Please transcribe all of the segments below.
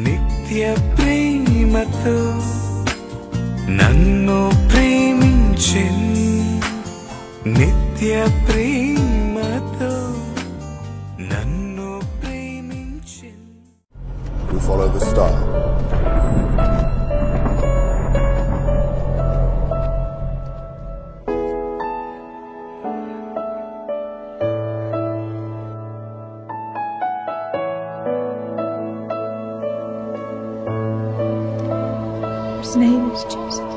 నిత్య ప్రేమతో నన్ను ప్రేమించెను, నిత్య ప్రేమతో నన్ను ప్రేమించెను. We follow the star. His name is Jesus.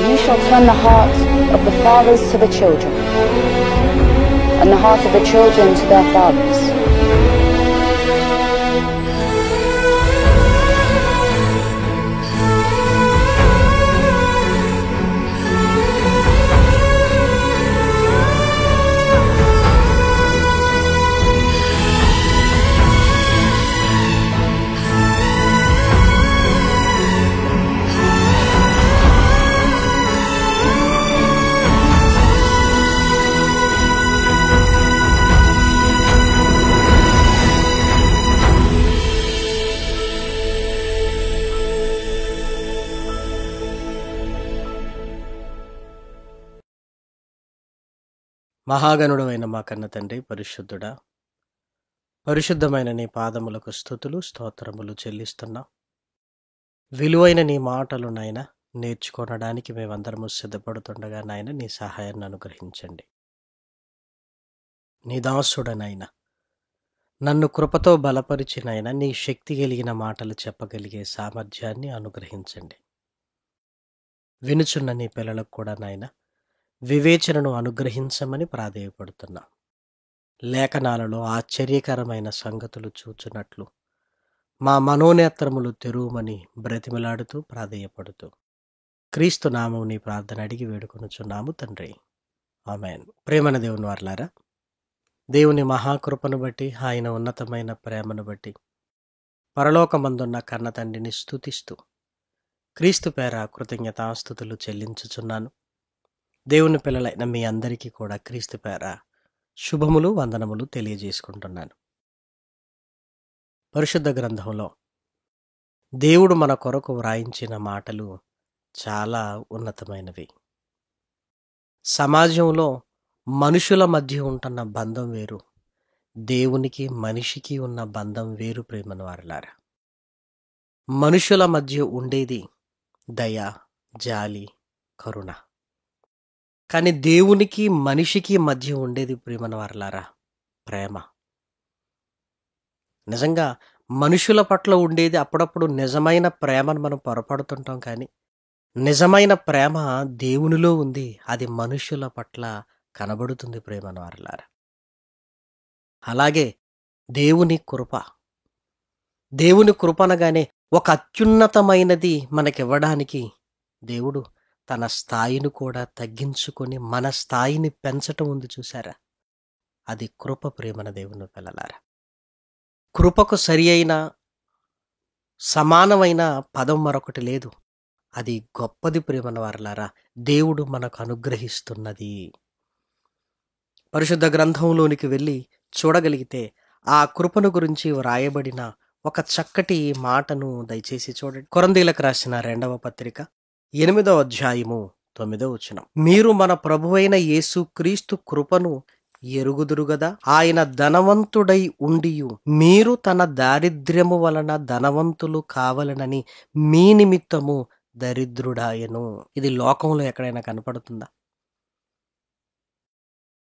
You shall turn the hearts of the fathers to the children, and the hearts of the children to their fathers. మహాగణుడైన మా కన్న తండ్రి, పరిశుద్ధుడా, పరిశుద్ధమైన నీ పాదములకు స్తుతులు స్తోత్రములు చెల్లిస్తున్నా. విలువైన నీ మాటలు నాయన నేర్చుకొనడానికి మేమందరము సిద్ధపడుతుండగా నాయన నీ సహాయాన్ని అనుగ్రహించండి. నీ దాసుడనైనా నన్ను కృపతో బలపరిచినైనా నీ శక్తి కలిగిన మాటలు చెప్పగలిగే సామర్థ్యాన్ని అనుగ్రహించండి. వినుచున్న నీ పిల్లలకు కూడా నాయన వివేచనను అనుగ్రహించమని ప్రాధేయపడుతున్నా. లేఖనాలలో ఆశ్చర్యకరమైన సంగతులు చూచున్నట్లు మా మనోనేత్రములు తెరువమని బ్రతిమలాడుతూ ప్రాధేయపడుతూ క్రీస్తు నామం నీ ప్రార్థన అడిగి వేడుకొనుచున్నాము తండ్రి, ఆమేన్. ప్రేమన దేవుని వారలారా, దేవుని మహాకృపను బట్టి, ఆయన ఉన్నతమైన ప్రేమను బట్టి పరలోకమందున్న కన్న తండ్రిని స్తుతిస్తూ క్రీస్తు పేర కృతజ్ఞతాస్తుతులు చెల్లించుచున్నాను. దేవుని పిల్లలైన మీ అందరికీ కూడా క్రీస్తు పేర శుభములు వందనములు తెలియజేసుకుంటున్నాను. పరిశుద్ధ గ్రంథంలో దేవుడు మన కొరకు వ్రాయించిన మాటలు చాలా ఉన్నతమైనవి. సమాజంలో మనుషుల మధ్య ఉంటున్న బంధం వేరు, దేవునికి మనిషికి ఉన్న బంధం వేరు. ప్రేమను వారలారా, మనుషుల మధ్య ఉండేది దయ, జాలి, కరుణ. కానీ దేవునికి మనిషికి మధ్య ఉండేది ప్రేమను వారలారా ప్రేమ. నిజంగా మనుషుల పట్ల ఉండేది అప్పుడప్పుడు నిజమైన ప్రేమను మనం పొరపడుతుంటాం, కానీ నిజమైన ప్రేమ దేవునిలో ఉంది, అది మనుషుల పట్ల కనబడుతుంది ప్రేమను వారలారా. అలాగే దేవుని కృప, దేవుని కృప అనగానే ఒక అత్యున్నతమైనది మనకివ్వడానికి దేవుడు తన స్థాయిని కూడా తగ్గించుకొని మన స్థాయిని పెంచటం ఉంది చూసారా, అది కృప. ప్రేమన దేవుని పిల్లలారా, కృపకు సరి అయిన సమానమైన పదం మరొకటి లేదు. అది గొప్పది ప్రేమన వారలారా, దేవుడు మనకు అనుగ్రహిస్తున్నది. పరిశుద్ధ గ్రంథంలోనికి వెళ్ళి చూడగలిగితే ఆ కృపను గురించి వ్రాయబడిన ఒక చక్కటి మాటను దయచేసి చూడండి. కొరంథీయులకు రాసిన 2వ పత్రిక 8వ అధ్యాయము 9వ వచనం. మీరు మన ప్రభువైన యేసు క్రీస్తు కృపను ఎరుగుదురు గదా, ఆయన ధనవంతుడై ఉండియు మీరు తన దారిద్ర్యము వలన ధనవంతులు కావాలనని మీ నిమిత్తము దరిద్రుడాయను. ఇది లోకంలో ఎక్కడైనా కనపడుతుందా?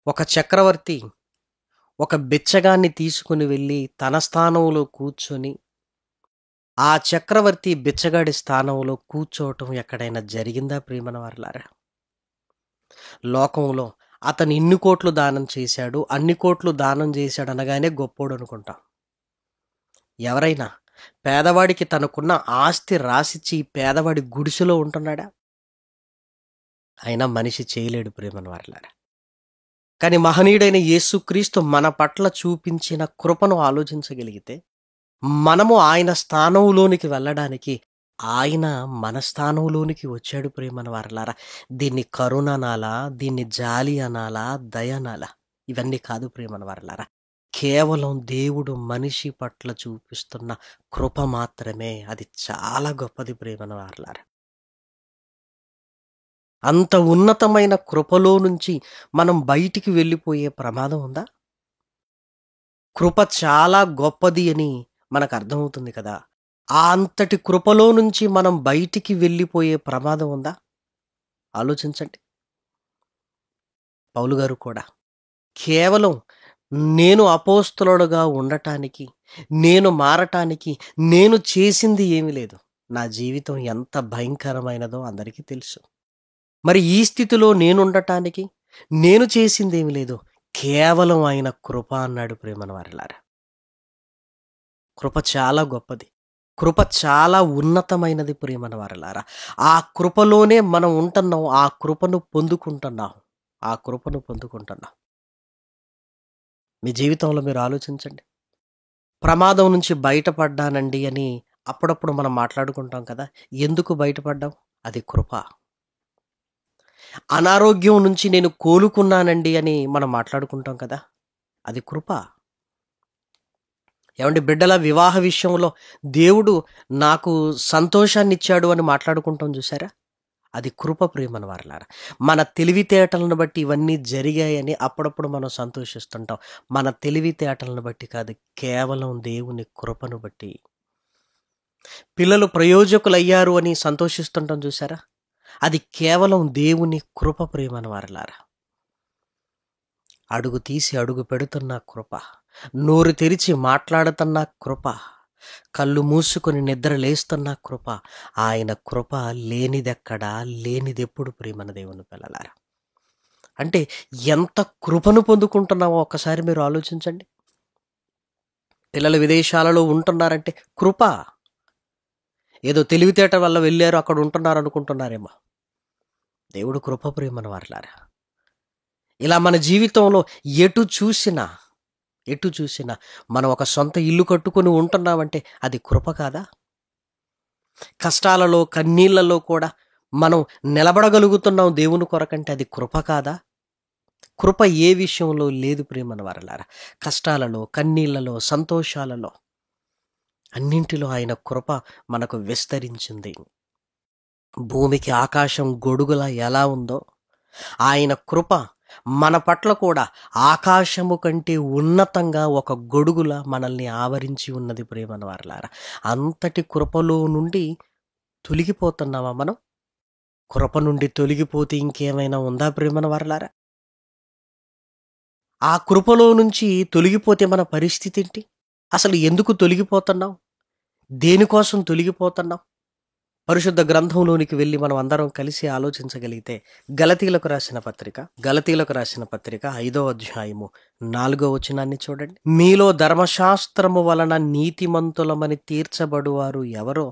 ఒక చక్రవర్తి ఒక బిచ్చగాన్ని తీసుకుని వెళ్ళి తన స్థానంలో కూర్చొని ఆ చక్రవర్తి బిచ్చగాడి స్థానంలో కూర్చోవటం ఎక్కడైనా జరిగిందా ప్రేమన వారలారా? లోకంలో అతను ఇన్ని కోట్లు దానం చేశాడు, అన్ని కోట్లు దానం చేశాడు అనగానే గొప్పోడు అనుకుంటాం. ఎవరైనా పేదవాడికి తనకున్న ఆస్తి రాసిచ్చి పేదవాడి గుడిసెలో ఉంటున్నాడా? అయినా మనిషి చేయలేడు ప్రేమను వారలారా. కానీ మహనీయుడైన యేసుక్రీస్తు మన పట్ల చూపించిన కృపను ఆలోచించగలిగితే, మనము ఆయన స్థానంలోనికి వెళ్ళడానికి ఆయన మన స్థానంలోనికి వచ్చాడు ప్రియమైన వారలారా. దీన్ని కరుణ అనాలా, దీన్ని జాలి అనాలా, దయ అనాలా? ఇవన్నీ కాదు ప్రియమైన వారలారా. కేవలం దేవుడు మనిషి పట్ల చూపిస్తున్న కృప మాత్రమే. అది చాలా గొప్పది ప్రియమైన వారలారా. అంత ఉన్నతమైన కృపలో నుంచి మనం బయటికి వెళ్ళిపోయే ప్రమాదం ఉందా? కృప చాలా గొప్పది అని మనకు అర్థమవుతుంది కదా. ఆ అంతటి కృపలో నుంచి మనం బయటికి వెళ్ళిపోయే ప్రమాదం ఉందా? ఆలోచించండి. పౌలు గారు కూడా కేవలం నేను అపోస్తలుడుగా ఉండటానికి, నేను మారటానికి నేను చేసింది ఏమీ లేదు. నా జీవితం ఎంత భయంకరమైనదో అందరికీ తెలుసు. మరి ఈ స్థితిలో నేనుండటానికి నేను చేసిందేమి లేదు, కేవలం ఆయన కృప అన్నాడు ప్రేమన వారలారా. కృప చాలా గొప్పది, కృప చాలా ఉన్నతమైనది ప్రేమన వారలారా. ఆ కృపలోనే మనం ఉంటున్నాం, ఆ కృపను పొందుకుంటున్నాం. మీ జీవితంలో మీరు ఆలోచించండి. ప్రమాదం నుంచి బయటపడ్డానండి అని అప్పుడప్పుడు మనం మాట్లాడుకుంటాం కదా. ఎందుకు బయటపడ్డాం? అది కృప. అనారోగ్యం నుంచి నేను కోలుకున్నానండి అని మనం మాట్లాడుకుంటాం కదా. అది కృప. ఏమండి, బిడ్డల వివాహ విషయంలో దేవుడు నాకు సంతోషాన్ని ఇచ్చాడు అని మాట్లాడుకుంటాం చూసారా. అది కృప ప్రేమన వారలారా. మన తెలివితేటలను బట్టి ఇవన్నీ జరిగాయని అప్పుడప్పుడు మనం సంతోషిస్తుంటాం. మన తెలివితేటలను బట్టి కాదు, కేవలం దేవుని కృపను బట్టి. పిల్లలు ప్రయోజకులయ్యారు అని సంతోషిస్తుంటాం చూసారా. అది కేవలం దేవుని కృప ప్రేమన వారలారా. అడుగు తీసి అడుగు పెడుతున్న కృప, నోరు తెరిచి మాట్లాడుతున్న కృప, కళ్ళు మూసుకొని నిద్ర లేస్తున్న కృప. ఆయన కృప లేనిదెక్కడా, లేనిదెప్పుడు ప్రేమన దేవుని పిల్లలారా. అంటే ఎంత కృపను పొందుకుంటున్నామో ఒక్కసారి మీరు ఆలోచించండి. పిల్లలు విదేశాలలో ఉంటున్నారంటే కృప. ఏదో తెలివితేట వల్ల వెళ్ళారు, అక్కడ ఉంటున్నారు అనుకుంటున్నారేమో. దేవుడు కృప ప్రేమన వారలారా. ఇలా మన జీవితంలో ఎటు చూసినా మనం ఒక సొంత ఇల్లు కట్టుకొని ఉంటున్నామంటే అది కృప కాదా? కష్టాలలో కన్నీళ్లలో కూడా మనం నిలబడగలుగుతున్నాం దేవుని కొరకంటే అది కృప కాదా? కృప ఏ విషయంలో లేదు ప్రేమన వారలారా. కష్టాలలో, కన్నీళ్లలో, సంతోషాలలో అన్నింటిలో ఆయన కృప మనకు విస్తరించింది. భూమికి ఆకాశం గొడుగులా ఎలా ఉందో ఆయన కృప మన పట్ల కూడా ఆకాశము కంటే ఉన్నతంగా ఒక గొడుగులా మనల్ని ఆవరించి ఉన్నది ప్రేమన వారలారా. అంతటి కృపలో నుండి తొలగిపోతున్నావా మనం? కృప నుండి తొలగిపోతే ఇంకేమైనా ఉందా ప్రేమన వారలారా? ఆ కృపలో నుంచి తొలగిపోతే మన పరిస్థితి ఏంటి? అసలు ఎందుకు తొలగిపోతున్నాం? దేనికోసం తొలగిపోతున్నాం? పరిశుద్ధ గ్రంథంలోనికి వెళ్ళి మనం అందరం కలిసి ఆలోచించగలిగితే గలతీలకు రాసిన పత్రిక 5వ అధ్యాయము 4వ వచనాన్ని చూడండి. మీలో ధర్మశాస్త్రము వలన నీతిమంతులమని తీర్చబడువారు ఎవరో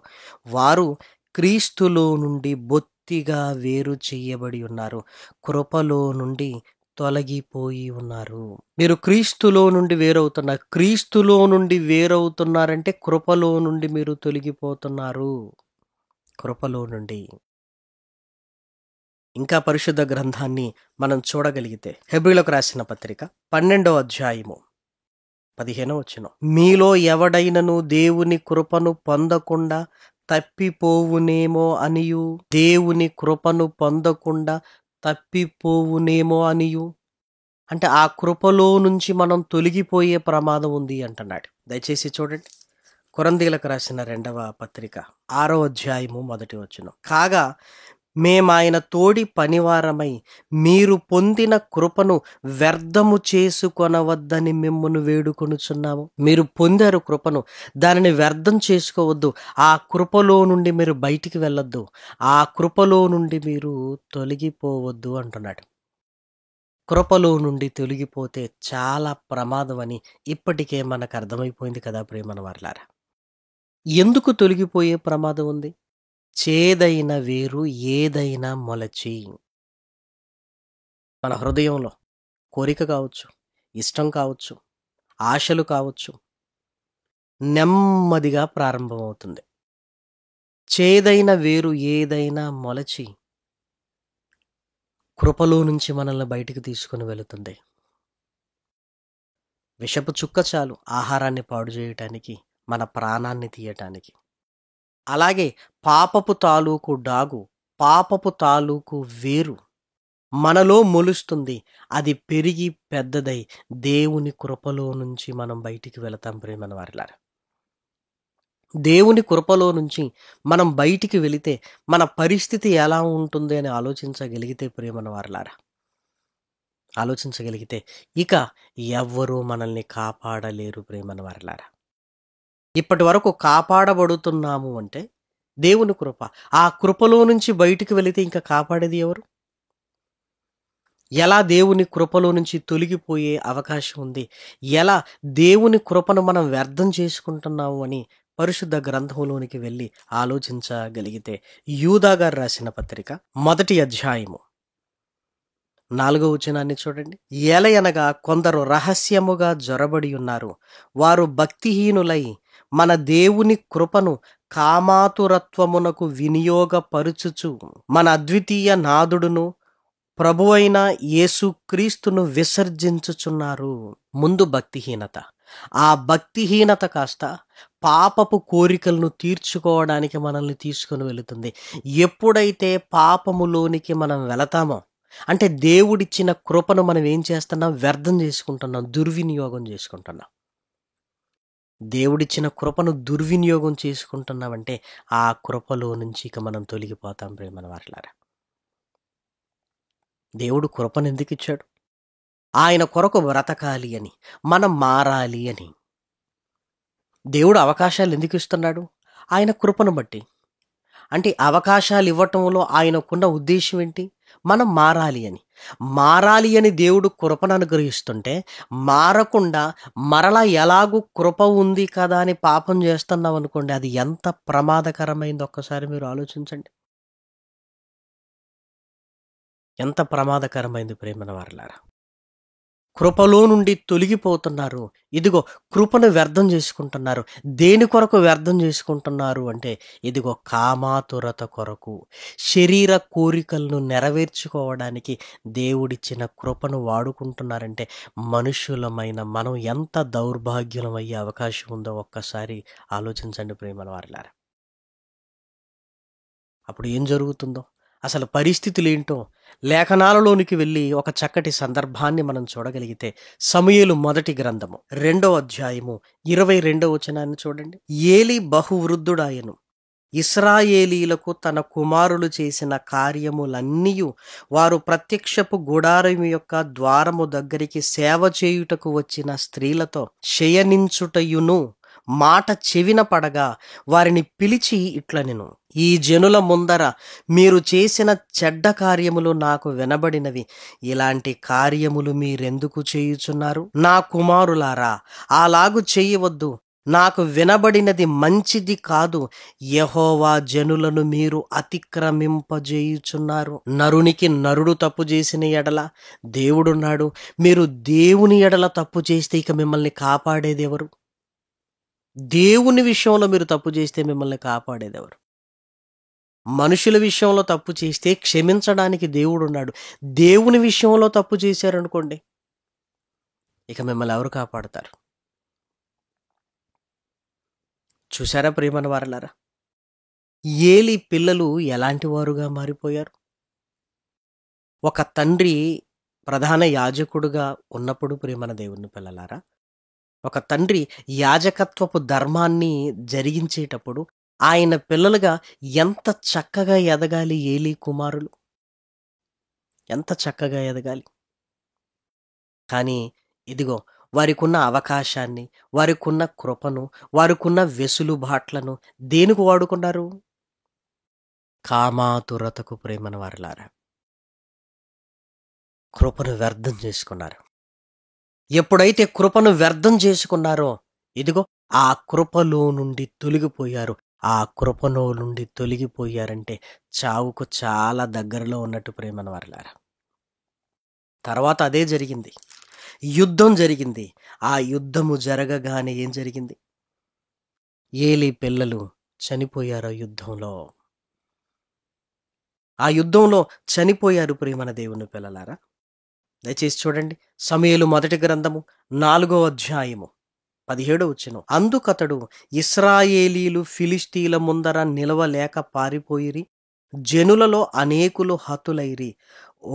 వారు క్రీస్తులో నుండి బొత్తిగా వేరు చేయబడి ఉన్నారు, కృపలో నుండి తొలగిపోయి ఉన్నారు. మీరు క్రీస్తులో నుండి వేరవుతున్నారంటే కృపలో నుండి మీరు తొలగిపోతున్నారు. కృపలో నుండి. ఇంకా పరిశుద్ధ గ్రంథాన్ని మనం చూడగలిగితే హెబ్రీయులకు రాసిన పత్రిక 12వ అధ్యాయము 15వ వచనం. మీలో ఎవడైనను దేవుని కృపను పొందకుండా తప్పిపోవునేమో అనియు. అంటే ఆ కృపలో నుంచి మనం తొలగిపోయే ప్రమాదం ఉంది అంటున్నాడు. దయచేసి చూడండి. కొరింథీయులకు రాసిన 2వ పత్రిక 6వ అధ్యాయము 1వ వచనం. కాగా మేమాయన తోడి పనివారమై మీరు పొందిన కృపను వ్యర్థము చేసుకొనవద్దని మిమ్మును వేడుకొనుచున్నాము. మీరు పొందారు కృపను, దానిని వ్యర్థం చేసుకోవద్దు. ఆ కృపలో నుండి మీరు బయటికి వెళ్ళొద్దు, ఆ కృపలో నుండి మీరు తొలగిపోవద్దు అంటున్నాడు. కృపలో నుండి తొలగిపోతే చాలా ప్రమాదం అని ఇప్పటికే మనకు అర్థమైపోయింది కదా ప్రేమన వారలారా. ఎందుకు తొలగిపోయే ప్రమాదం ఉంది? చేదైన వేరు ఏదైనా మొలచి మన హృదయంలో కోరిక కావచ్చు, ఇష్టం కావచ్చు, ఆశలు కావచ్చు, నెమ్మదిగా ప్రారంభమవుతుంది. చేదైన వేరు ఏదైనా మొలచి కృపలో నుంచి మనల్ని బయటికి తీసుకుని వెళుతుంది. విషపు చుక్క చాలు ఆహారాన్ని పాడు చేయటానికి, మన ప్రాణాన్ని తీయటానికి. అలాగే పాపపు తాలూకు డాగు, పాపపు తాలూకు వేరు మనలో మొలుస్తుంది. అది పెరిగి పెద్దదై దేవుని కృపలో నుంచి మనం బయటికి వెళతాం ప్రియమైన వారిలారా. దేవుని కృపలో నుంచి మనం బయటికి వెళితే మన పరిస్థితి ఎలా ఉంటుంది అని ఆలోచించగలిగితే ప్రియమైన వారిలారా, ఆలోచించగలిగితే ఇక ఎవ్వరూ మనల్ని కాపాడలేరు ప్రియమైన వారిలారా. ఇప్పటి వరకు కాపాడబడుతున్నాము అంటే దేవుని కృప. ఆ కృపలో నుంచి బయటికి వెళితే ఇంకా కాపాడేది ఎవరు? ఎలా దేవుని కృపలో నుంచి తొలగిపోయే అవకాశం ఉంది? ఎలా దేవుని కృపను మనం వ్యర్థం చేసుకుంటున్నాము అని పరిశుద్ధ గ్రంథంలోనికి వెళ్ళి ఆలోచించగలిగితే యూదా గారు రాసిన పత్రిక 1వ అధ్యాయము 4వ వచనాన్ని చూడండి. ఏలయనగా కొందరు రహస్యముగా జొరబడి ఉన్నారు, వారు భక్తిహీనులై మన దేవుని కృపను కామాతురత్వమునకు వినియోగపరుచుచు మన అద్వితీయ నాథుడును ప్రభువైన యేసుక్రీస్తును విసర్జించుచున్నారు. ముందు భక్తిహీనత, ఆ భక్తిహీనత కాస్త పాపపు కోరికలను తీర్చుకోవడానికి మనల్ని తీసుకుని వెళుతుంది. ఎప్పుడైతే పాపములోనికి మనం వెళతామో అంటే దేవుడిచ్చిన కృపను మనం ఏం చేస్తున్నాం? వ్యర్థం చేసుకుంటున్నాం, దుర్వినియోగం చేసుకుంటున్నాం. దేవుడిచ్చిన కృపను దుర్వినియోగం చేసుకుంటున్నామంటే ఆ కృపలో నుంచి ఇక మనం తొలగిపోతాం ప్రియమైన వారలారా. దేవుడు కృపను ఎందుకు ఇచ్చాడు? ఆయన కొరకు బ్రతకాలి అని, మనం మారాలి అని. దేవుడు అవకాశాలు ఎందుకు ఇస్తున్నాడు? ఆయన కృపను బట్టి. అంటే అవకాశాలు ఇవ్వటంలో ఆయనకున్న ఉద్దేశం ఏంటి? మనం మారాలి అని. మారాలి అని దేవుడు కృపను అనుగ్రహిస్తుంటే మారకుండా మరలా ఎలాగూ కృప ఉంది కదా అని పాపం చేస్తున్నాం అనుకోండి, అది ఎంత ప్రమాదకరమైంది ఒక్కసారి మీరు ఆలోచించండి. ఎంత ప్రమాదకరమైంది ప్రేమన వారలారా. కృపలో నుండి తొలగిపోతున్నారు. ఇదిగో కృపను వ్యర్థం చేసుకుంటున్నారు. దేని కొరకు వ్యర్థం చేసుకుంటున్నారు అంటే ఇదిగో కామాతురత కొరకు, శరీర కోరికలను నెరవేర్చుకోవడానికి దేవుడిచ్చిన కృపను వాడుకుంటున్నారంటే మనుషులమైన మనం ఎంత దౌర్భాగ్యులం అయ్యే అవకాశం ఉందో ఒక్కసారి ఆలోచించండి ప్రేమల వారలారా. అప్పుడు ఏం జరుగుతుందో, అసలు పరిస్థితులు ఏంటో లేఖనాలలోనికి వెళ్ళి ఒక చక్కటి సందర్భాన్ని మనం చూడగలిగితే సమూయేలు మొదటి గ్రంథము 2వ అధ్యాయము 22వ వచనాన్ని చూడండి. ఏలి బహువృద్ధుడాయను, ఇశ్రాయేలీలకు తన కుమారులు చేసిన కార్యములన్నీయు వారు ప్రత్యక్షపు గుడారం యొక్క ద్వారము దగ్గరికి సేవ చేయుటకు వచ్చిన స్త్రీలతో శయనించుటయును మాట చెవిన పడగా వారిని పిలిచి ఇట్లనెను, ఈ జనుల ముందర మీరు చేసిన చెడ్డ కార్యములు నాకు వినబడినవి. ఇలాంటి కార్యములు మీరెందుకు చేయుచున్నారు? నా కుమారులారా, అలాగు చేయవద్దు. నాకు వినబడినది మంచిది కాదు. యెహోవా జనులను మీరు అతిక్రమింపజేయుచున్నారు. నరునికి నరుడు తప్పు చేసిన ఎడల దేవుడున్నాడు. మీరు దేవుని ఎడల తప్పు చేస్తే ఇక మిమ్మల్ని కాపాడేది ఎవరు? దేవుని విషయంలో మీరు తప్పు చేస్తే మిమ్మల్ని కాపాడేది ఎవరు? మనుషుల విషయంలో తప్పు చేస్తే క్షమించడానికి దేవుడున్నాడు. దేవుని విషయంలో తప్పు చేశారనుకోండి, ఇక మిమ్మల్ని ఎవరు కాపాడతారు? చూసారా ప్రియమైన వారలారా, ఏలి పిల్లలు ఎలాంటి వారుగా మారిపోయారు? ఒక తండ్రి ప్రధాన యాజకుడుగా ఉన్నప్పుడు ప్రియమైన దేవుని పిల్లలారా, ఒక తండ్రి యాజకత్వపు ధర్మాన్ని జరిగించేటప్పుడు ఆయన పిల్లలుగా ఎంత చక్కగా ఎదగాలి. ఏలి కుమారులు ఎంత చక్కగా ఎదగాలి. కానీ ఇదిగో వారికున్న అవకాశాన్ని, వారికున్న కృపను, వారికున్న వెసులుబాట్లను దేనికి వాడుకున్నారు? కామాతురతకు ప్రేమన వారలారా, కృపను వ్యర్థం చేసుకున్నారు. ఎప్పుడైతే కృపను వ్యర్థం చేసుకున్నారో ఇదిగో ఆ కృపలో నుండి తొలగిపోయారు. ఆ కృపలో నుండి తొలగిపోయారంటే చావుకు చాలా దగ్గరలో ఉన్నట్టు ప్రేమన వారలారా. తర్వాత అదే జరిగింది. యుద్ధం జరిగింది. ఆ యుద్ధము జరగగానే ఏం జరిగింది? ఏలీ పిల్లలు చనిపోయారు ఆ యుద్ధంలో. ఆ యుద్ధంలో చనిపోయారు ప్రియమైన దేవుని పిల్లలారా. దయచేసి చూడండి, సమూయేలు మొదటి గ్రంథము 4వ అధ్యాయము 17వ వచనం. అందుకతడు ఇశ్రాయేలీలు ఫిలిష్తీల ముందర నిలవలేక పారిపోయిరి, జనులలో అనేకులు హతులైరి.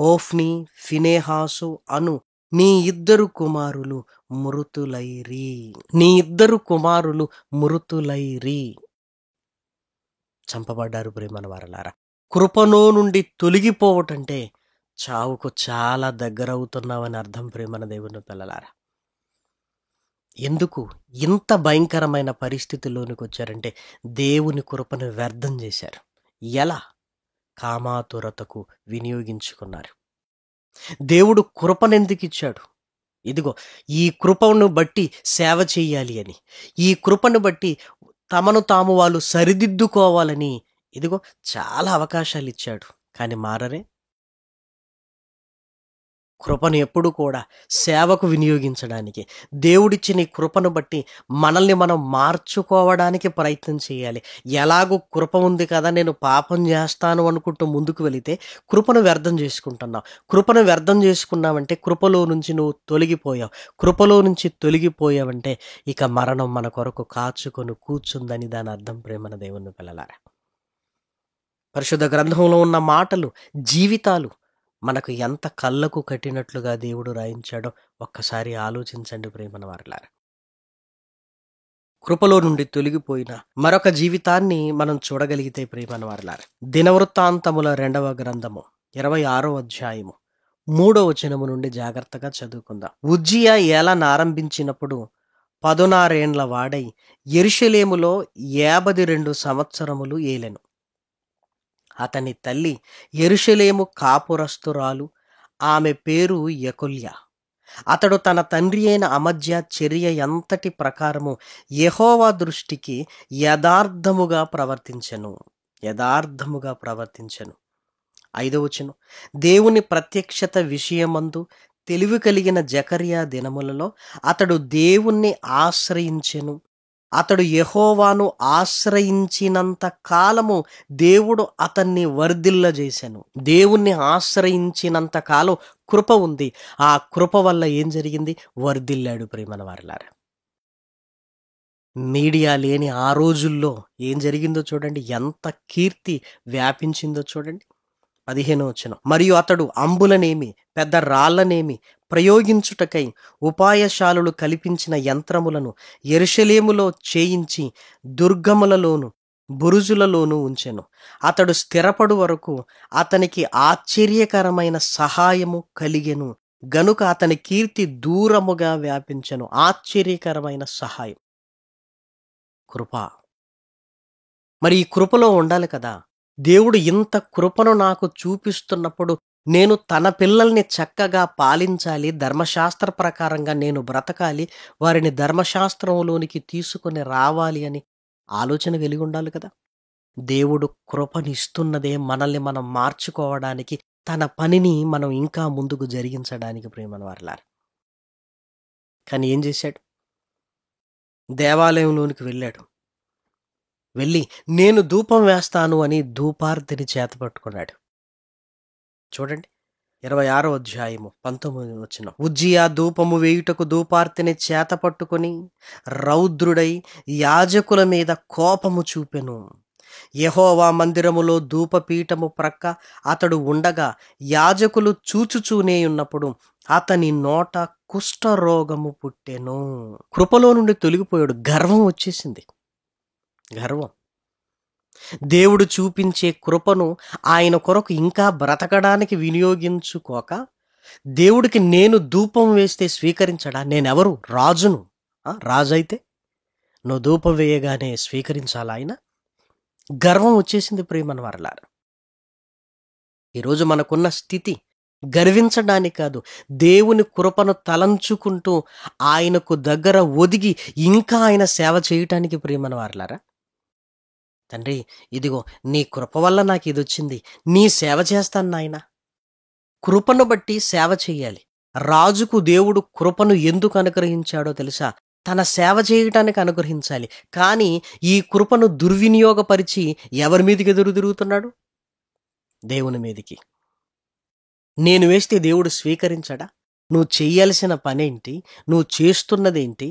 ఓఫ్ని, ఫినెహాసు అను నీ ఇద్దరు కుమారులు మృతులైరి. చంపబడ్డారు ప్రియమైన వారలారా. కృపలో నుండి తొలగిపోవటంటే చావుకు చాలా దగ్గర అవుతున్నామని అర్థం ప్రియమైన దేవుని పిల్లలారా. ఎందుకు ఇంత భయంకరమైన పరిస్థితిలోనికి వచ్చారంటే దేవుని కృపను వ్యర్థం చేశారు. ఎలా? కామాతురతకు వినియోగించుకున్నారు. దేవుడు కృపనెందుకు ఇచ్చాడు? ఇదిగో ఈ కృపను బట్టి సేవ చెయ్యాలి అని, ఈ కృపను బట్టి తమను తాము వాళ్ళు సరిదిద్దుకోవాలని ఇదిగో చాలా అవకాశాలు ఇచ్చాడు. కానీ మారరే. కృపను ఎప్పుడు కూడా సేవకు వినియోగించడానికి, దేవుడిచ్చిన ఈ కృపను బట్టి మనల్ని మనం మార్చుకోవడానికి ప్రయత్నం చేయాలి. ఎలాగూ కృప ఉంది కదా, నేను పాపం చేస్తాను అనుకుంటూ ముందుకు వెళితే కృపను వ్యర్థం చేసుకుంటున్నావు. కృపను వ్యర్థం చేసుకున్నావంటే కృపలో నుంచి నువ్వు తొలగిపోయావు. కృపలో నుంచి తొలగిపోయావంటే ఇక మరణం మన కొరకు కాచుకొని కూర్చుందని దాని అర్థం ప్రేమన దేవుని పిల్లలారా. పరిశుద్ధ గ్రంథంలో ఉన్న మాటలు, జీవితాలు మనకు ఎంత కళ్ళకు కట్టినట్లుగా దేవుడు రాయించాడో ఒక్కసారి ఆలోచించండి ప్రేమన వారలారా. కృపలో నుండి తొలగిపోయిన మరొక జీవితాన్ని మనం చూడగలిగితే ప్రేమన వారలారా, దినవృత్తాంతముల 2వ గ్రంథము 26వ అధ్యాయము 3వ వచనము నుండి జాగ్రత్తగా చదువుకుందాం. ఉజ్జియా ఏలన ఆరంభించినప్పుడు 16 ఏండ్ల వాడై యెరూషలేములో 52 సంవత్సరములు ఏలెను. అతని తల్లి యెరూషలేము కాపురస్తురాలు, ఆమె పేరు యెకొల్యా. అతడు తన తండ్రి అయిన అమజ్యా చర్య ఎంతటి ప్రకారము యెహోవా దృష్టికి యథార్థముగా ప్రవర్తించెను. 5వ వచనం. దేవుని ప్రత్యక్షత విషయమందు తెలివి కలిగిన జకర్యా దినములలో అతడు దేవుణ్ణి ఆశ్రయించెను. అతడు యెహోవాను ఆశ్రయించినంత కాలము దేవుడు అతన్ని వర్ధిల్లజేశాను. దేవుణ్ణి ఆశ్రయించినంత కాలం కృప ఉంది. ఆ కృప వల్ల ఏం జరిగింది? వర్ధిల్లాడు ప్రేమన వారలారా. మీడియా లేని ఆ రోజుల్లో ఏం జరిగిందో చూడండి, ఎంత కీర్తి వ్యాపించిందో చూడండి. 15వ వచనం. మరియు అతడు అంబులనేమి పెద్ద రాళ్లనేమి ప్రయోగించుటకై ఉపాయశాలులు కల్పించిన యంత్రములను యెరూషలేములో చేయించి దుర్గములలోను బురుజులలోనూ ఉంచెను. అతడు స్థిరపడు వరకు అతనికి ఆశ్చర్యకరమైన సహాయము కలిగెను గనుక అతని కీర్తి దూరముగా వ్యాపించెను. ఆశ్చర్యకరమైన సహాయం, కృప. మరి ఈ కృపలో ఉండాలి కదా. దేవుడు ఇంత కృపను నాకు చూపిస్తున్నప్పుడు నేను తన పిల్లల్ని చక్కగా పాలించాలి, ధర్మశాస్త్ర ప్రకారంగా నేను బ్రతకాలి, వారిని ధర్మశాస్త్రంలోనికి తీసుకొని రావాలి అని ఆలోచన కలిగి ఉండాలి కదా. దేవుడు కృపనిస్తున్నదే మనల్ని మనం మార్చుకోవడానికి, తన పనిని మనం ఇంకా ముందుకు జరిగించడానికి ప్రేమన వారలారా. కానీ ఏం చేశాడు? దేవాలయంలోనికి వెళ్ళి నేను ధూపం వేస్తాను అని ధూపార్తిని చేత పట్టుకున్నాడు. చూడండి 26వ అధ్యాయము 19వ వచనం. ఉజ్జియా ధూపము వేయుటకు ధూపార్తిని చేత పట్టుకొని రౌద్రుడై యాజకుల మీద కోపము చూపెను. యెహోవా మందిరములో ధూపపీఠము ప్రక్క అతడు ఉండగా యాజకులు చూచుచూనే ఉన్నప్పుడు అతని నోట కుష్ఠరోగము పుట్టెను. కృపలో నుండి తొలగిపోయాడు. గర్వం వచ్చేసింది. గర్వం. దేవుడు చూపించే కృపను ఆయన కొరకు ఇంకా బ్రతకడానికి వినియోగించుకోక, దేవుడికి నేను ధూపం వేస్తే స్వీకరించడా? నేనెవరు? రాజును. రాజు అయితే నువ్వు ధూపం వేయగానే స్వీకరించాలా ఆయన? గర్వం వచ్చేసింది ప్రియమన వారలారా. ఈరోజు మనకున్న స్థితి గర్వించడానికి కాదు, దేవుని కృపను తలంచుకుంటూ ఆయనకు దగ్గర ఒదిగి ఇంకా ఆయన సేవ చేయటానికి ప్రియమన వారలారా. తండ్రి, ఇదిగో నీ కృప వల్ల నాకు ఇది వచ్చింది, నీ సేవ చేస్తాను నాయన. కృపను బట్టి సేవ చేయాలి. రాజుకు దేవుడు కృపను ఎందుకు అనుగ్రహించాడో తెలుసా? తన సేవ చేయటానికి అనుగ్రహించాలి. కానీ ఈ కృపను దుర్వినియోగపరిచి ఎవరి మీదకి ఎదురు తిరుగుతున్నాడు? దేవుని మీదికి. నేను వేస్తే దేవుడు స్వీకరించడా? నువ్వు చెయ్యాల్సిన పనేంటి? నువ్వు చేస్తున్నదేంటి?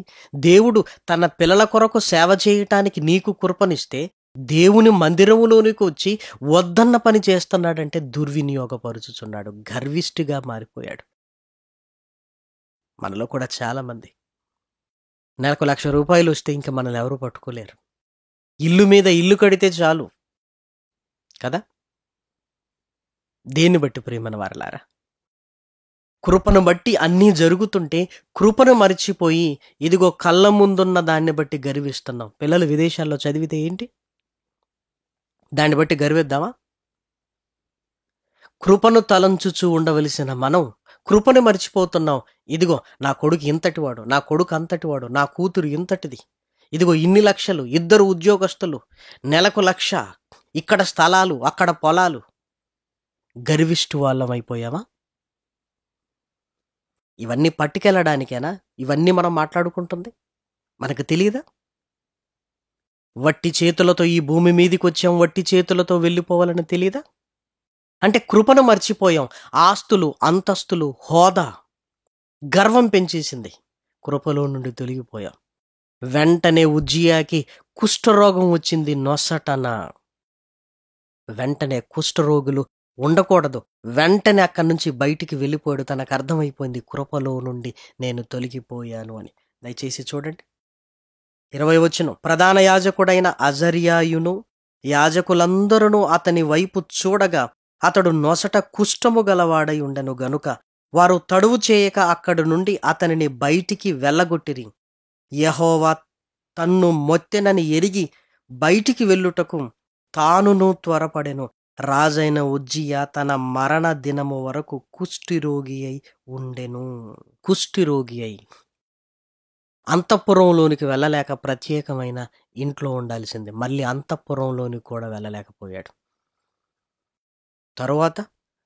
దేవుడు తన పిల్లల కొరకు సేవ చేయటానికి నీకు కృపనిస్తే దేవుని మందిరములోనికి వచ్చి వద్దన్న పని చేస్తున్నాడంటే దుర్వినియోగపరుచుచున్నాడు. గర్విష్ఠిగా మారిపోయాడు. మనలో కూడా చాలా మంది నెలకు ₹1,00,000 వస్తే ఇంక మనల్ని ఎవరు పట్టుకోలేరు. ఇల్లు మీద ఇల్లు కడితే చాలు కదా. దేన్ని బట్టి ప్రియమైన వారలారా? కృపను బట్టి అన్నీ జరుగుతుంటే కృపను మరిచిపోయి ఇదిగో కళ్ళ ముందున్న దాన్ని బట్టి గర్విస్తున్నాం. పిల్లలు విదేశాల్లో చదివితే ఏంటి? దాన్ని బట్టి గర్విద్దామా? కృపను తలంచుచూ ఉండవలసిన మనం కృపను మర్చిపోతున్నాం. ఇదిగో నా కొడుకు ఇంతటివాడు, నా కొడుకు అంతటివాడు, నా కూతురు ఇంతటిది, ఇదిగో ఇన్ని లక్షలు, 2 ఉద్యోగస్తులు, నెలకు 1,00,000, ఇక్కడ స్థలాలు, అక్కడ పొలాలు. గర్విష్ఠు వాళ్ళం అయిపోయామా? ఇవన్నీ పట్టుకెళ్ళడానికేనా ఇవన్నీ మనం మాట్లాడుకుంటుంది? మనకు తెలియదా? వట్టి చేతులతో ఈ భూమి మీదికి వచ్చాం, వట్టి చేతులతో వెళ్ళిపోవాలని తెలియదా? అంటే కృపను మర్చిపోయాం. ఆస్తులు, అంతస్తులు, హోదా, గర్వం పెంచేసింది. కృపలో నుండి తొలగిపోయాం. వెంటనే ఉజ్జియాకి కుష్ఠరోగం వచ్చింది నొసటన. వెంటనే కుష్ఠరోగులు ఉండకూడదు. వెంటనే అక్కడి నుంచి బయటికి వెళ్ళిపోయాడు. తనకు అర్థమైపోయింది కృపలో నుండి నేను తొలగిపోయాను అని. దయచేసి చూడండి 20వ వచనం. ప్రధాన యాజకుడైన అజర్యాయును యాజకులందరూ అతని వైపు చూడగా అతడు నొసట కుష్ఠము గలవాడై ఉండెను గనుక వారు తడువు చేయక అక్కడి నుండి అతనిని బయటికి వెళ్ళగొట్టిరి. యెహోవా తన్ను మొత్తెనని ఎరిగి బయటికి వెళ్ళుటకు తానును త్వరపడెను. రాజైన ఉజ్జియా తన మరణ దినము వరకు కుష్ఠిరోగి అయి ఉండెను. కుష్ఠిరోగి అయి అంతఃపురంలోనికి వెళ్ళలేక ప్రత్యేకమైన ఇంట్లో ఉండాల్సింది. మళ్ళీ అంతఃపురంలోనికి కూడా వెళ్ళలేకపోయాడు. తరువాత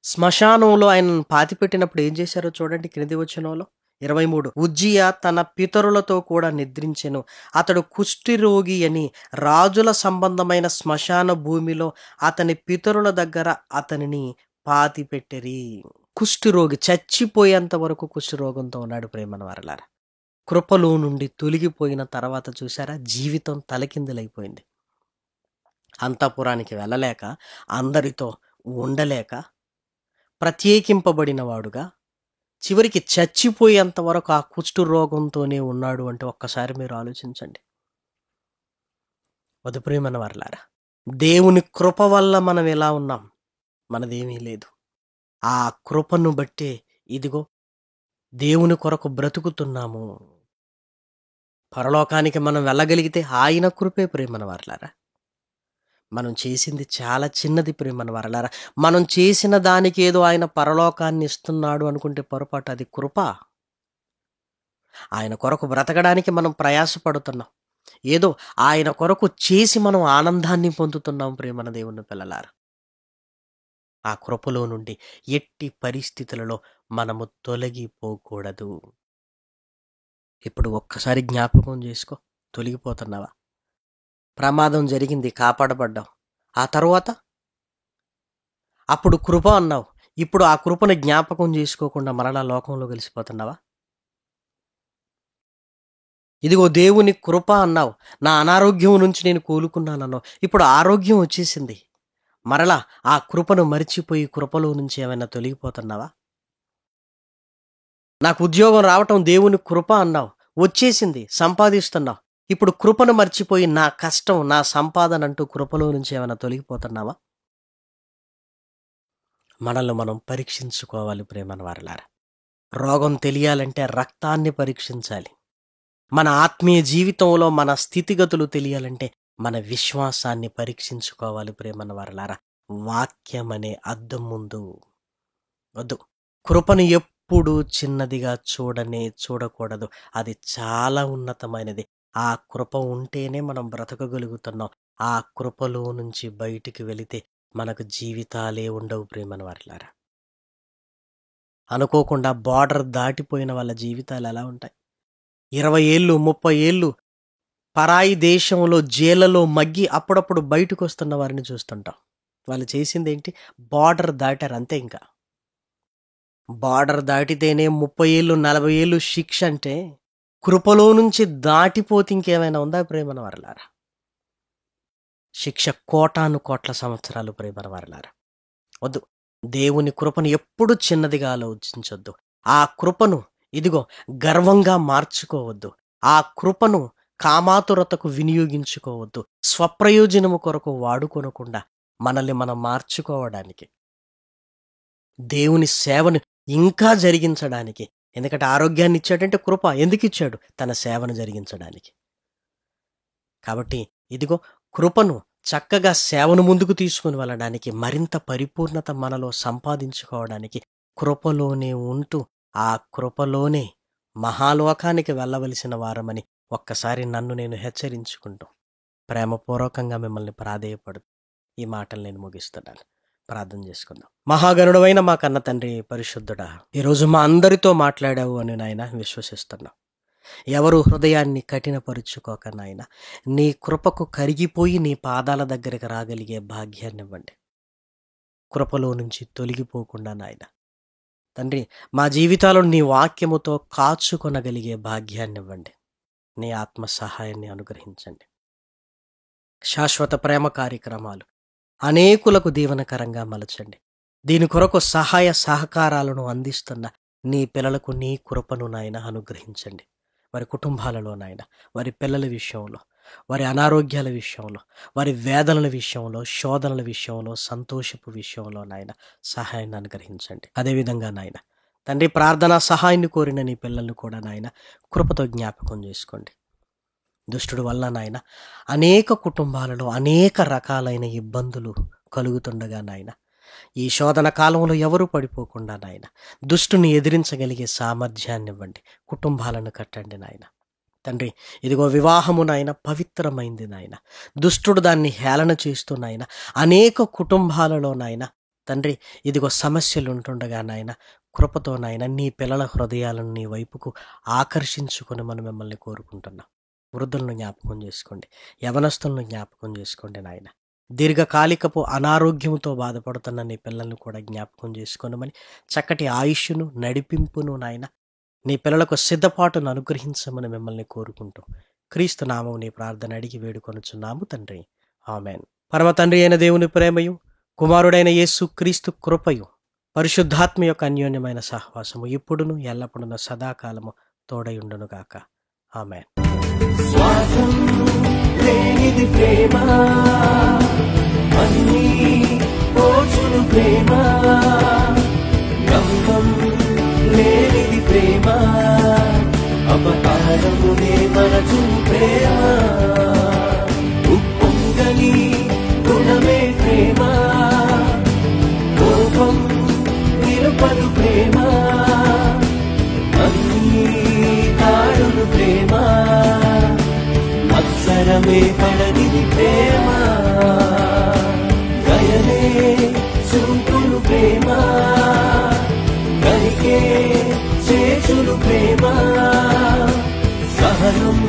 శ్మశానంలో ఆయనను పాతిపెట్టినప్పుడు ఏం చేశారో చూడండి క్రింది వచనంలో 23. ఉజ్జియా తన పితరులతో కూడా నిద్రించెను. అతడు కుష్ఠిరోగి అని రాజుల సంబంధమైన శ్మశాన భూమిలో అతని పితరుల దగ్గర అతనిని పాతిపెట్టిరి. కుష్ఠిరోగి చచ్చిపోయేంత వరకు కుష్ఠిరోగంతో ఉన్నాడు. ప్రేమన వారలారా, కృపలో నుండి తొలగిపోయిన తర్వాత చూసారా జీవితం తలకిందులైపోయింది. అంతఃపురానికి వెళ్ళలేక, అందరితో ఉండలేక, ప్రత్యేకింపబడిన వాడుగా చివరికి చచ్చిపోయేంత వరకు ఆ కుష్ఠరోగంతోనే ఉన్నాడు అంటే ఒక్కసారి మీరు ఆలోచించండి. వధు ప్రేమన వారలారా, దేవుని కృప వల్ల మనం ఎలా ఉన్నాం? మనదేమీ లేదు. ఆ కృపను బట్టే ఇదిగో దేవుని కొరకు బ్రతుకుతున్నాము. పరలోకానికి మనం వెళ్ళగలిగితే ఆయన కృపే ప్రేమన వారలారా. మనం చేసింది చాలా చిన్నది ప్రేమన వారలారా. మనం చేసిన దానికి ఏదో ఆయన పరలోకాన్ని ఇస్తున్నాడు అనుకుంటే పొరపాటు. అది కృప. ఆయన కొరకు బ్రతకడానికి మనం ప్రయాసపడుతున్నాం. ఏదో ఆయన కొరకు చేసి మనం ఆనందాన్ని పొందుతున్నాం ప్రేమన దేవుని పిల్లలారా. ఆ కృపలో నుండి ఎట్టి పరిస్థితులలో మనము తొలగిపోకూడదు. ఇప్పుడు ఒక్కసారి జ్ఞాపకం చేసుకో. తొలగిపోతున్నావా? ప్రమాదం జరిగింది, కాపాడబడ్డావు. ఆ తరువాత అప్పుడు కృప అన్నావు. ఇప్పుడు ఆ కృపను జ్ఞాపకం చేసుకోకుండా మరలా లోకంలో కలిసిపోతున్నావా? ఇదిగో దేవుని కృప అన్నావు. నా అనారోగ్యం నుంచి నేను కోలుకున్నానన్నావు. ఇప్పుడు ఆరోగ్యం వచ్చేసింది. మరలా ఆ కృపను మరిచిపోయి కృపలో నుంచి ఏమైనా తొలగిపోతున్నావా? నాకు ఉద్యోగం రావటం దేవుని కృప అన్నావు. వచ్చేసింది, సంపాదిస్తున్నావు. ఇప్పుడు కృపను మర్చిపోయి నా కష్టం, నా సంపాదన అంటూ కృపలో నుంచి ఏమైనా తొలగిపోతున్నావా? మనల్ని మనం పరీక్షించుకోవాలి ప్రేమన వారలారా. రోగం తెలియాలంటే రక్తాన్ని పరీక్షించాలి. మన ఆత్మీయ జీవితంలో మన స్థితిగతులు తెలియాలంటే మన విశ్వాసాన్ని పరీక్షించుకోవాలి ప్రేమన వారలారా. వాక్యం అనే అద్దం ముందు వద్దు. కృపను ఎప్పుడు చిన్నదిగా చూడకూడదు. అది చాలా ఉన్నతమైనది. ఆ కృప ఉంటేనే మనం బ్రతకగలుగుతున్నాం. ఆ కృపలో నుంచి బయటికి వెళితే మనకు జీవితాలే ఉండవు ప్రేమన వారలారా. అనుకోకుండా బార్డర్ దాటిపోయిన వాళ్ళ జీవితాలు ఎలా ఉంటాయి? 20 ఏళ్ళు 30 ఏళ్ళు పరాయి దేశంలో జైళ్ళలో మగ్గి అప్పుడప్పుడు బయటకు వస్తున్న వారిని చూస్తుంటాం. వాళ్ళు చేసింది ఏంటి? బార్డర్ దాటారు అంతే. ఇంకా బార్డర్ దాటితేనే 30 ఏళ్ళు 40 ఏళ్ళు శిక్ష అంటే కృపలో నుంచి దాటిపోతే ఇంకేమైనా ఉందా ప్రేమన వారలారా? శిక్ష కోటాను కోట్ల సంవత్సరాలు ప్రేమన వారలారా. వద్దు, దేవుని కృపను ఎప్పుడు చిన్నదిగా ఆలోచించొద్దు. ఆ కృపను ఇదిగో గర్వంగా మార్చుకోవద్దు. ఆ కృపను కామాతురతకు వినియోగించుకోవద్దు. స్వప్రయోజనము కొరకు వాడుకొనకుండా మనల్ని మనం మార్చుకోవడానికి, దేవుని సేవను ఇంకా జరిగించడానికి. ఎందుకంటే ఆరోగ్యాన్ని ఇచ్చాడంటే కృప. ఎందుకు ఇచ్చాడు? తన సేవను జరిగించడానికి. కాబట్టి ఇదిగో కృపను చక్కగా సేవను ముందుకు తీసుకుని వెళ్ళడానికి, మరింత పరిపూర్ణత మనలో సంపాదించుకోవడానికి కృపలోనే ఉంటూ ఆ కృపలోనే మహాలోకానికి వెళ్ళవలసిన వారమని ఒక్కసారి నన్ను నేను హెచ్చరించుకుంటూ ప్రేమపూర్వకంగా మిమ్మల్ని ప్రాధేయపడుతూ ఈ మాటలు నేను ముగిస్తున్నాను. ప్రార్థన చేసుకుందాం. మహాగణుడవైన మా కన్న తండ్రి, పరిశుద్ధుడా, ఈరోజు మా అందరితో మాట్లాడావు అని నాయన విశ్వసిస్తున్నాం. ఎవరు హృదయాన్ని కఠినపరుచుకోక నాయన నీ కృపకు కరిగిపోయి నీ పాదాల దగ్గరికి రాగలిగే భాగ్యాన్ని ఇవ్వండి. కృపలో నుంచి తొలగిపోకుండా నాయన తండ్రి మా జీవితాలను నీ వాక్యముతో కాచుకొనగలిగే భాగ్యాన్ని ఇవ్వండి. నీ ఆత్మ సహాయాన్ని అనుగ్రహించండి. శాశ్వత ప్రేమ కార్యక్రమాలు అనేకులకు దీవెనకరంగా మలచండి. దీని కొరకు సహాయ సహకారాలను అందిస్తున్న నీ పిల్లలకు నీ కృపను నాయన అనుగ్రహించండి. వారి కుటుంబాలలో నాయన, వారి పిల్లల విషయంలో, వారి అనారోగ్యాల విషయంలో, వారి వేదనల విషయంలో, శోధనల విషయంలో, సంతోషపు విషయంలో నాయన సహాయాన్ని అనుగ్రహించండి. అదేవిధంగా నాయన తండ్రి ప్రార్థనా సహాయాన్ని కోరిన నీ పిల్లల్ని కూడా నాయన కృపతో జ్ఞాపకం చేసుకోండి. దుష్టుడు వల్ల నాయన అనేక కుటుంబాలలో అనేక రకాలైన ఇబ్బందులు కలుగుతుండగా నాయన ఈ శోధన కాలంలో ఎవరు పడిపోకుండా నాయన దుష్టుని ఎదిరించగలిగే సామర్థ్యాన్ని ఇవ్వండి. కుటుంబాలను కట్టండి నాయన తండ్రి. ఇదిగో వివాహము నాయన పవిత్రమైంది నాయన. దుష్టుడు దాన్ని హేళన చేస్తూ నాయన అనేక కుటుంబాలలో నాయన తండ్రి ఇదిగో సమస్యలు ఉంటుండగా నాయన కృపతో నాయన నీ పిల్లల హృదయాలను నీ వైపుకు ఆకర్షించుకొని మనం మిమ్మల్ని కోరుకుంటున్నాం. వృద్ధులను జ్ఞాపకం చేసుకోండి, యవనస్తులను జ్ఞాపకం చేసుకోండి నాయన. దీర్ఘకాలికపు అనారోగ్యంతో బాధపడుతున్న నీ పిల్లలను కూడా జ్ఞాపకం చేసుకోనమని, చక్కటి ఆయుష్ను నడిపింపును నాయన నీ పిల్లలకు సిద్ధపాటును అనుగ్రహించమని మిమ్మల్ని కోరుకుంటూ క్రీస్తు నామం నీ ప్రార్థన అడిగి వేడుకొనుచున్నాము తండ్రి, ఆమెన్. పరమ తండ్రి అయిన దేవుని ప్రేమయు, కుమారుడైన యేసు క్రీస్తు కృపయు, పరిశుద్ధాత్మ యొక్క అన్యోన్యమైన సహవాసము ఇప్పుడును ఎల్లప్పుడును సదాకాలము తోడయుండునుగాక. ఆమెన్. స్వార్థం లేనిది ప్రేమ, అన్నీ ఓర్చును ప్రేమ. గంగం లేనిది ప్రేమ, అపకారమునే మరచును ప్రేమ. ఉప్పొంగని గుణమే ప్రేమ, కోపం నిలుపదు ప్రేమ. అన్నీ తాడును ప్రేమ, అక్షరమే పడనిది ప్రేమ. దయనే చూపును ప్రేమ, కరిగే చేచును ప్రేమ. సహనం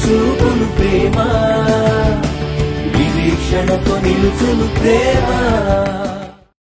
చూపును ప్రేమ, నిరీక్షణతో నిలుచును ప్రేమ.